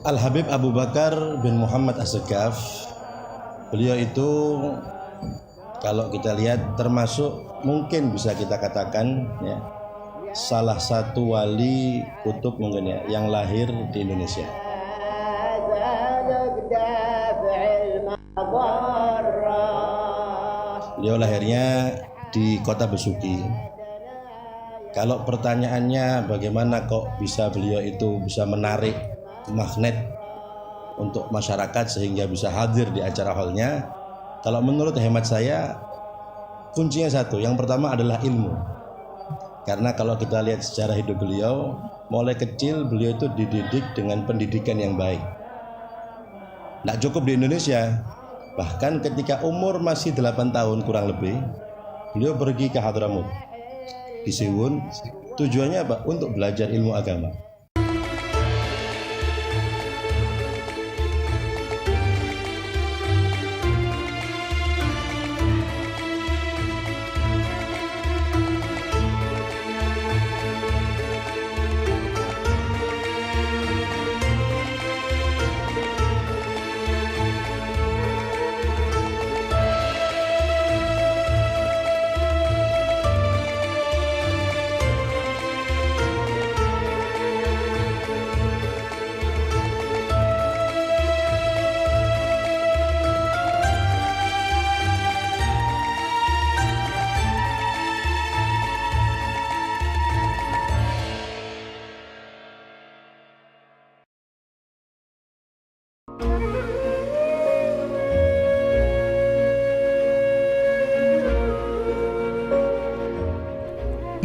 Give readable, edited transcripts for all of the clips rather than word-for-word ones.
Al-Habib Abu Bakar bin Muhammad As-Segaf, beliau itu kalau kita lihat termasuk mungkin bisa kita katakan ya, salah satu wali kutub mungkin ya yang lahir di Indonesia. Beliau lahirnya di kota Besuki. Kalau pertanyaannya bagaimana kok bisa beliau itu bisa menarik magnet untuk masyarakat sehingga bisa hadir di acara hallnya, kalau menurut hemat saya kuncinya satu, yang pertama adalah ilmu. Karena kalau kita lihat sejarah hidup beliau, mulai kecil beliau itu dididik dengan pendidikan yang baik. Tidak cukup di Indonesia, bahkan ketika umur masih 8 tahun kurang lebih, beliau pergi ke Hadramut di Siwun. Tujuannya apa? Untuk belajar ilmu agama.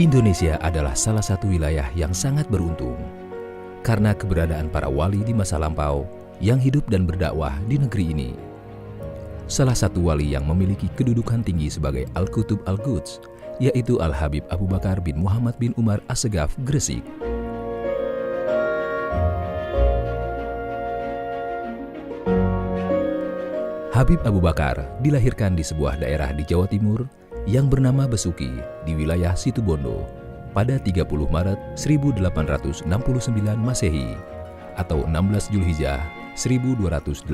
Indonesia adalah salah satu wilayah yang sangat beruntung karena keberadaan para wali di masa lampau yang hidup dan berdakwah di negeri ini. Salah satu wali yang memiliki kedudukan tinggi sebagai Al-Qutub Al-Quds yaitu Al-Habib Abu Bakar bin Muhammad bin Umar As-Segaf Gresik. Habib Abu Bakar dilahirkan di sebuah daerah di Jawa Timur yang bernama Besuki di wilayah Situbondo pada 30 Maret 1869 Masehi atau 16 Zulhijjah 1285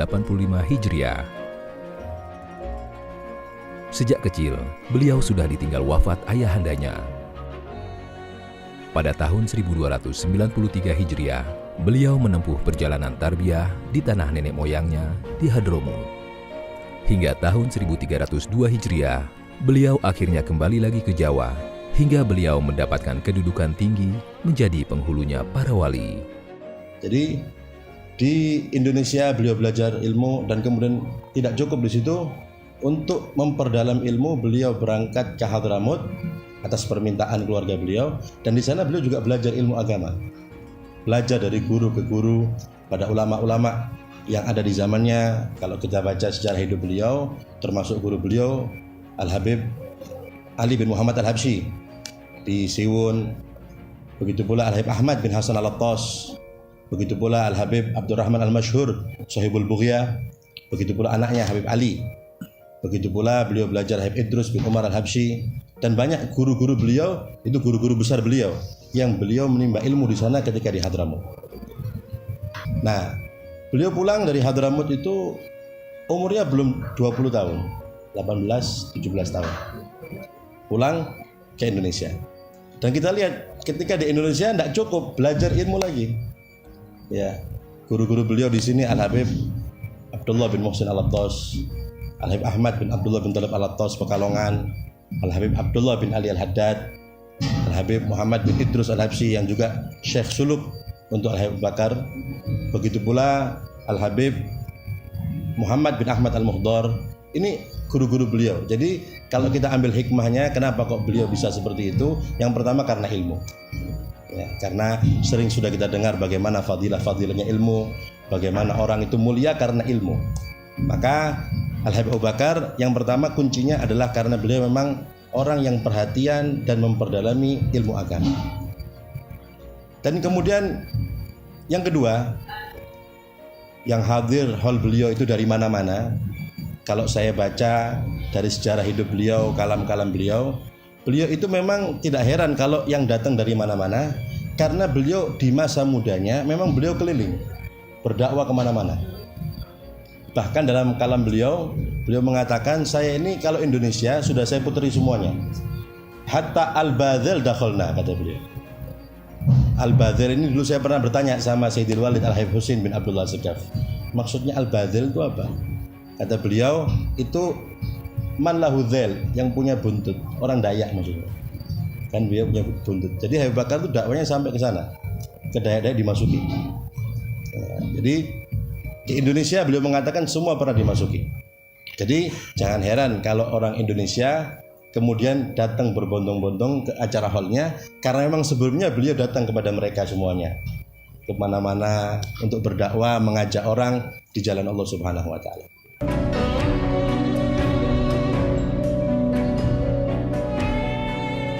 Hijriah. Sejak kecil, beliau sudah ditinggal wafat ayahandanya. Pada tahun 1293 Hijriah, beliau menempuh perjalanan tarbiyah di tanah nenek moyangnya di Hadramut. Hingga tahun 1302 Hijriah, beliau akhirnya kembali lagi ke Jawa hingga beliau mendapatkan kedudukan tinggi menjadi penghulunya para wali. Jadi di Indonesia beliau belajar ilmu dan kemudian tidak cukup di situ. Untuk memperdalam ilmu beliau berangkat ke Hadramut atas permintaan keluarga beliau, dan di sana beliau juga belajar ilmu agama. Belajar dari guru ke guru, pada ulama-ulama yang ada di zamannya. Kalau kita baca sejarah hidup beliau, termasuk guru beliau Al-Habib Ali bin Muhammad Al-Habsyi di Siwun, begitu pula Al-Habib Ahmad bin Hasan Al-Attas, begitu pula Al-Habib Abdurrahman Al-Masyhur Sahibul Bughyah, begitu pula anaknya Habib Ali, begitu pula beliau belajar Habib Idrus bin Umar Al-Habsyi, dan banyak guru-guru beliau, itu guru-guru besar beliau yang beliau menimba ilmu di sana ketika di Hadramut. Nah, beliau pulang dari Hadramut itu umurnya belum 20 tahun, 18-17 tahun, pulang ke Indonesia. Dan kita lihat ketika di Indonesia tidak cukup belajar ilmu lagi. Ya, guru-guru beliau di sini Al-Habib Abdullah bin Muhsin Al-Attas, Al-Habib Ahmad bin Abdullah bin Talib Al-Attas Pekalongan, Al-Habib Abdullah bin Ali Al-Haddad, Al-Habib Muhammad bin Idrus Al-Habsyi yang juga Syekh Suluk untuk Al-Habib Bakar, begitu pula Al-Habib Muhammad bin Ahmad Al-Muhdar. Ini guru-guru beliau. Jadi kalau kita ambil hikmahnya, kenapa kok beliau bisa seperti itu? Yang pertama karena ilmu. Ya, karena sering sudah kita dengar bagaimana fadilah-fadilahnya ilmu, bagaimana orang itu mulia karena ilmu. Maka Al-Habib Abu Bakar yang pertama kuncinya adalah karena beliau memang orang yang perhatian dan memperdalami ilmu agama. Dan kemudian yang kedua, yang hadir hall beliau itu dari mana-mana. Kalau saya baca dari sejarah hidup beliau, kalam-kalam beliau itu memang tidak heran kalau yang datang dari mana-mana, karena beliau di masa mudanya memang beliau keliling berdakwah kemana-mana. Bahkan dalam kalam beliau mengatakan, saya ini kalau Indonesia sudah saya puteri semuanya. Hatta Al-Badhil dakhalna, kata beliau. Al-Badhil ini dulu saya pernah bertanya sama Sayyidil Walid Al-Habib Husin bin Abdullah Segaf. Maksudnya Al-Badhil itu apa? Kata beliau, itu man lahu dhil, yang punya buntut, orang Dayak maksudnya. Kan beliau punya buntut. Jadi Habib Bakar itu dakwanya sampai ke sana. Ke Dayak-Dayak dimasuki. Jadi di Indonesia beliau mengatakan semua pernah dimasuki. Jadi jangan heran kalau orang Indonesia kemudian datang berbondong-bondong ke acara hallnya, karena memang sebelumnya beliau datang kepada mereka semuanya, kemana-mana untuk berdakwah, mengajak orang di jalan Allah Subhanahu Wa Taala.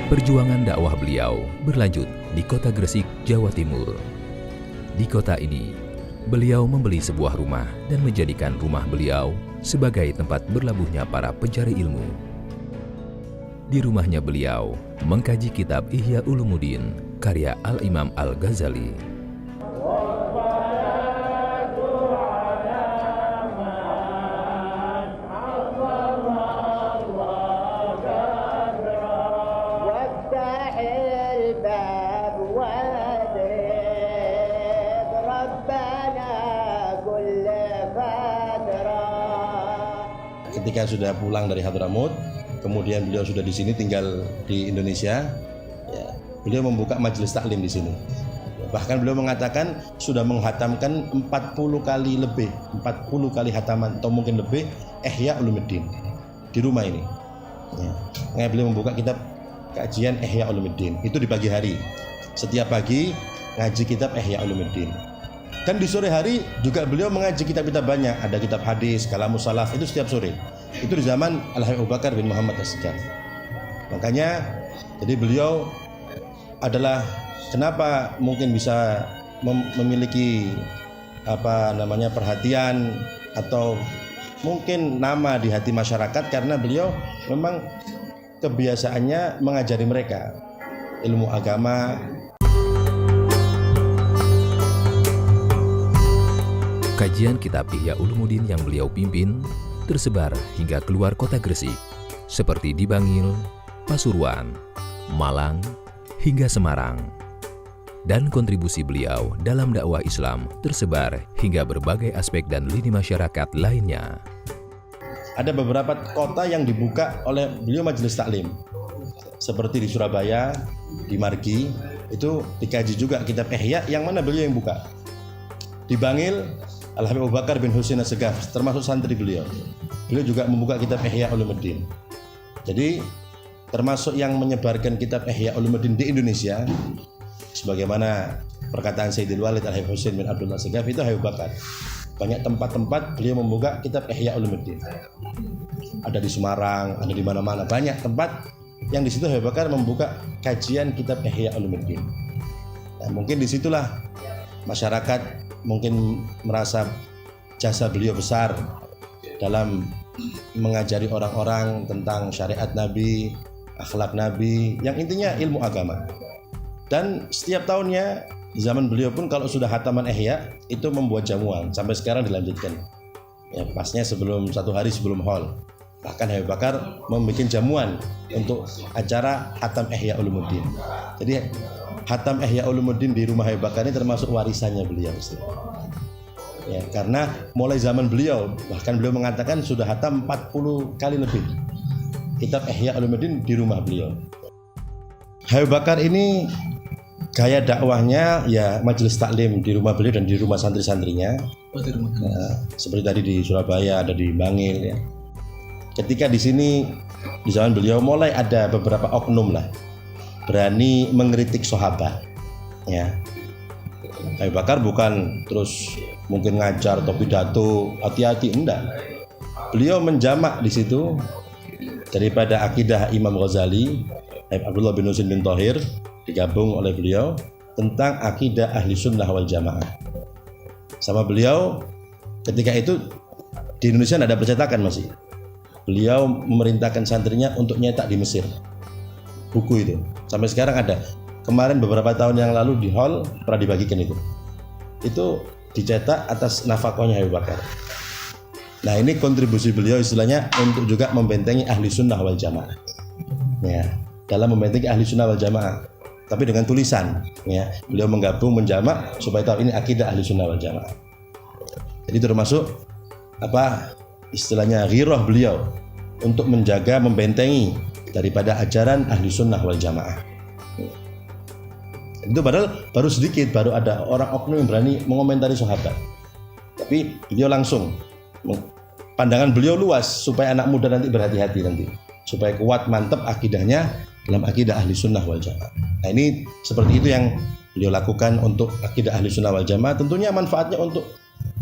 Perjuangan dakwah beliau berlanjut di kota Gresik, Jawa Timur. Di kota ini, beliau membeli sebuah rumah dan menjadikan rumah beliau sebagai tempat berlabuhnya para pencari ilmu. Di rumahnya beliau mengkaji kitab Ihya Ulumuddin karya Al-Imam Al-Ghazali. Ketika sudah pulang dari Hadramut, kemudian beliau sudah di sini tinggal di Indonesia, ya, beliau membuka majelis taklim di sini. Bahkan beliau mengatakan sudah menghatamkan 40 kali lebih, 40 kali hataman atau mungkin lebih Ihya Ulumuddin di rumah ini. Ya. Beliau membuka kitab kajian Ihya Ulumuddin itu di pagi hari. Setiap pagi ngaji kitab Ihya Ulumuddin. Dan di sore hari juga beliau mengaji kitab-kitab banyak. Ada kitab hadis, Kalamus Salaf, itu setiap sore. Itu di zaman Al-Habib Abu Bakar bin Muhammad As-Segaf. Makanya jadi beliau adalah kenapa mungkin bisa memiliki perhatian atau mungkin nama di hati masyarakat, karena beliau memang kebiasaannya mengajari mereka ilmu agama. Kajian kitab Ihya Ulumuddin yang beliau pimpin tersebar hingga keluar kota Gresik, seperti di Bangil, Pasuruan, Malang, hingga Semarang. Dan kontribusi beliau dalam dakwah Islam tersebar hingga berbagai aspek dan lini masyarakat lainnya. Ada beberapa kota yang dibuka oleh beliau majelis taklim, seperti di Surabaya, di Margi, itu dikaji juga kitab Ihya yang mana beliau yang buka. Di Bangil, Al-Habib Abu Bakar bin Husin As-Segaf termasuk santri beliau. Beliau juga membuka kitab Ihya Ulumuddin. Jadi termasuk yang menyebarkan kitab Ihya Ulumuddin di Indonesia, sebagaimana perkataan Sayyidil Walid Al-Habib Husin bin Abdullah As-Segaf, itu Habib Bakar. Banyak tempat-tempat beliau membuka kitab Ihya Ulumuddin. Ada di Semarang, ada di mana-mana, banyak tempat yang di situ Habib Bakar membuka kajian kitab Ihya Ulumuddin. Nah, mungkin disitulah masyarakat mungkin merasa jasa beliau besar dalam mengajari orang-orang tentang syariat Nabi, akhlak Nabi, yang intinya ilmu agama. Dan setiap tahunnya di zaman beliau pun kalau sudah hataman Ihya itu membuat jamuan, sampai sekarang dilanjutkan. Ya, pasnya satu hari sebelum haul. Bahkan Habib Bakar membuat jamuan untuk acara hatam Ihya Ulumuddin. Jadi hatam Ihya Ulumuddin di rumah Habib Bakar ini termasuk warisannya beliau. Ya, karena mulai zaman beliau, bahkan beliau mengatakan sudah hatam 40 kali lebih kitab Ihya Ulumuddin di rumah beliau. Habib Bakar ini gaya dakwahnya ya majelis taklim di rumah beliau dan di rumah santri-santrinya. Nah, seperti tadi di Surabaya, ada di Bangil ya. Ketika di sini di zaman beliau mulai ada beberapa oknum lah berani mengkritik sahabat. Ya. Habib Bakar bukan terus mungkin ngajar atau pidato hati-hati, enggak. Beliau menjamak di situ daripada akidah Imam Ghazali, Habib Abdullah bin Husin bin Thohir digabung oleh beliau tentang akidah ahli sunnah wal jamaah. Sama beliau ketika itu di Indonesia tidak ada percetakan masih. Beliau memerintahkan santrinya untuk nyetak di Mesir buku itu. Sampai sekarang ada. Kemarin beberapa tahun yang lalu di hall pernah dibagikan itu. Itu dicetak atas nafkahnya Abu Bakar. Nah, ini kontribusi beliau istilahnya untuk juga membentengi ahli sunnah wal jamaah. Ya, dalam membentengi ahli sunnah wal jamaah, tapi dengan tulisan. Ya, beliau menggabung menjamak supaya tahu ini akidah ahli sunnah wal jamaah. Jadi termasuk istilahnya ghirah beliau untuk menjaga membentengi daripada ajaran ahli sunnah wal jamaah. Itu padahal baru sedikit, baru ada orang oknum yang berani mengomentari sahabat. Tapi beliau langsung, pandangan beliau luas supaya anak muda nanti berhati-hati nanti, supaya kuat mantap akidahnya dalam akidah ahli sunnah wal jamaah. Nah, ini seperti itu yang beliau lakukan untuk akidah ahli sunnah wal jamaah. Tentunya manfaatnya untuk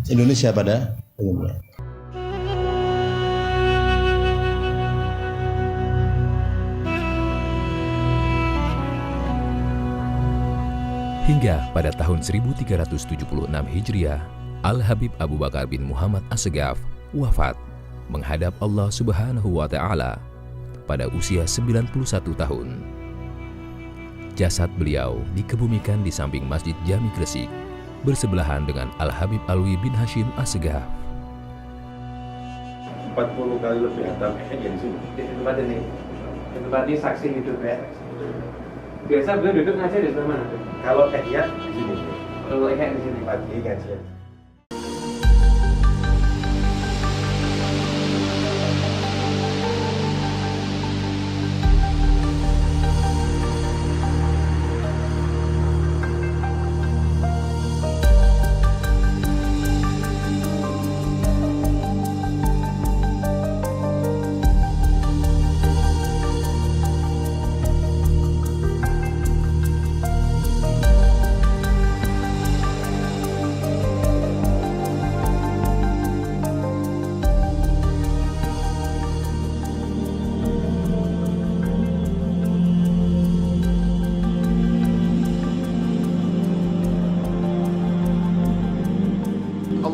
Indonesia pada umumnya. Hingga pada tahun 1376 Hijriah, Al-Habib Abu Bakar bin Muhammad As-Segaf wafat menghadap Allah Subhanahu wa Ta'ala pada usia 91 tahun. Jasad beliau dikebumikan di samping Masjid Jami Gresik, bersebelahan dengan Al-Habib Alwi bin Hashim As-Segaf. 40 kali lebih hatam ihya di sini. Di tempat ini. Di tempat ini saksi hidup ya. Biasa beliau duduk ngaji di sebelah mana? Kalau ihya di sini. Kalau ihya di sini. Pagi ngaji.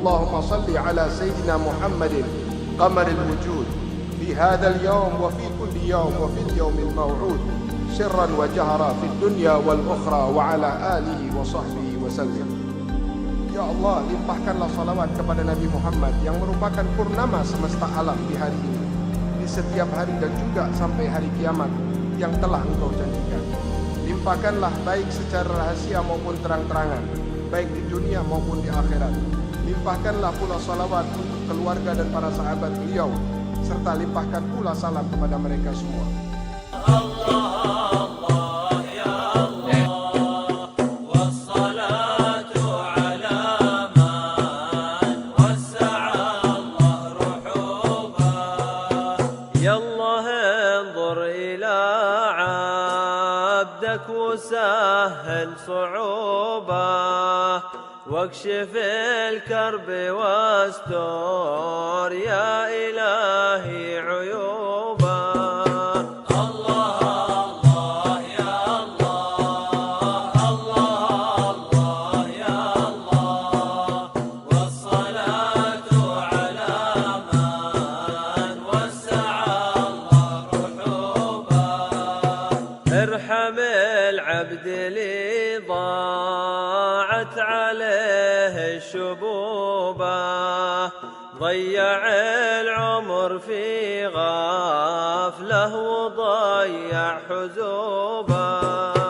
اللهم صل على سيدنا محمد قمر الوجود في هذا اليوم وفي كل يوم وفي اليوم الموعود سرا وجهرا في الدنيا والأخرى وعلى آله وصحبه وسلم. Ya Allah, limpahkanlah salawat kepada Nabi Muhammad yang merupakan purnama semesta alam di hari ini, di setiap hari dan juga sampai hari kiamat yang telah Engkau janjikan. Limpahkanlah baik secara rahasia maupun terang-terangan, baik di dunia maupun di akhirat. Limpahkanlah pula salawat untuk keluarga dan para sahabat beliau, serta limpahkan pula salam kepada mereka semua. وسهل صعوبة واكشف الكرب واستر يا إلهي عيوبه. الله الله يا الله الله الله يا الله والصلاة على من وسع الله رحوبه. ارحم العبد لي ضاعت عليه الشبوبة ضيع العمر في غفلة وضيع حزوبة.